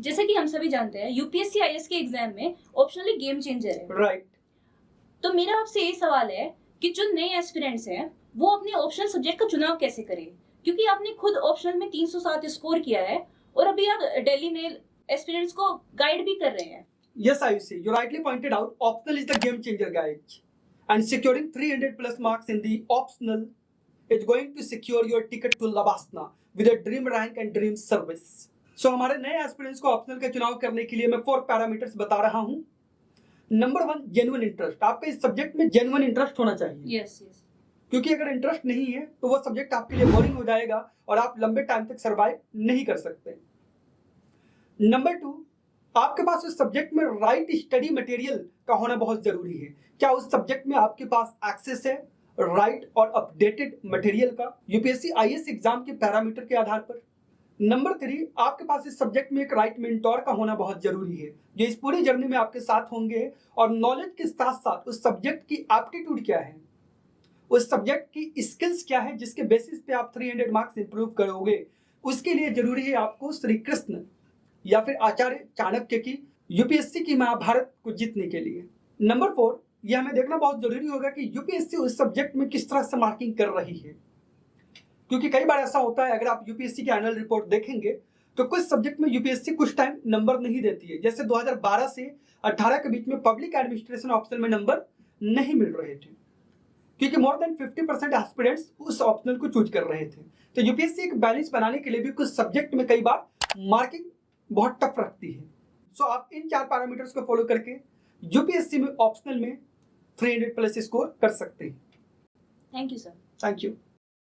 जैसे कि हम सभी जानते हैं यूपीएससी आईएएस के एग्जाम में ऑप्शनली गेम चेंजर है। राइट। तो मेरा आपसे ये सवाल है कि जो नए एस्पिरेंट्स हैं वो अपने ऑप्शनल सब्जेक्ट का चुनाव कैसे करें, क्योंकि आपने खुद ऑप्शनल में 307 स्कोर किया है और अभी आप दिल्ली में एस्पिरेंट्स को गाइड भी कर रहे हैं। Yes, Ayushi, you rightly pointed out, optional is the game changer, guys. And securing 300 plus marks in the optional is going to secure your ticket to Labasna with a dream rank and dream service. So हमारे नए aspirants को optional का चुनाव करने के लिए मैं 4 parameters बता रहा हूँ। Number 1, genuine interest. आपका इस सब्जेक्ट में जेन्युइन इंटरेस्ट होना चाहिए। Yes yes. क्योंकि अगर इंटरेस्ट नहीं है तो वो सब्जेक्ट आपके लिए बोरिंग हो जाएगा और आप लंबे टाइम तक सर्वाइव नहीं कर सकते। नंबर 2, आपके पास उस सब्जेक्ट में राइट स्टडी मटेरियल का होना बहुत जरूरी है। क्या उस सब्जेक्ट में आपके पास एक्सेस है राइट और अपडेटेड मटेरियल का, यूपीएससी आईएएस एग्जाम के पैरामीटर के आधार पर। नंबर 3, आपके पास इस सब्जेक्ट में एक राइट मेंटोर का होना बहुत जरूरी है, जो इस पूरी जर्नी में आपके साथ होंगे और नॉलेज के साथ साथ उस सब्जेक्ट की एप्टीट्यूड क्या है, उस सब्जेक्ट की स्किल्स क्या है, जिसके बेसिस पे आप 300 मार्क्स इंप्रूव करोगे। उसके लिए जरूरी है आपको श्री कृष्ण या फिर आचार्य चाणक्य की यूपीएससी की महाभारत को जीतने के लिए। नंबर 4, यह हमें देखना बहुत जरूरी होगा कि यूपीएससी उस सब्जेक्ट में किस तरह से मार्किंग कर रही है, क्योंकि कई बार ऐसा होता है, अगर आप यूपीएससी की एनुअल रिपोर्ट देखेंगे तो कुछ सब्जेक्ट में यूपीएससी कुछ टाइम नंबर नहीं देती है। जैसे 2012 से 18 के बीच में पब्लिक एडमिनिस्ट्रेशन ऑप्शनल में नंबर नहीं मिल रहे थे, क्योंकि मोर देन 50% एस्पिरेंट्स उस ऑप्शनल को चूज कर रहे थे। तो यूपीएससी एक बैलेंस बनाने के लिए भी कुछ सब्जेक्ट में कई बार मार्किंग बहुत टफ रखती है। सो आप इन 4 पैरामीटर्स को फॉलो करके यूपीएससी में ऑप्शनल में 300 प्लस स्कोर कर सकते हैं। Thank you sir. Thank you.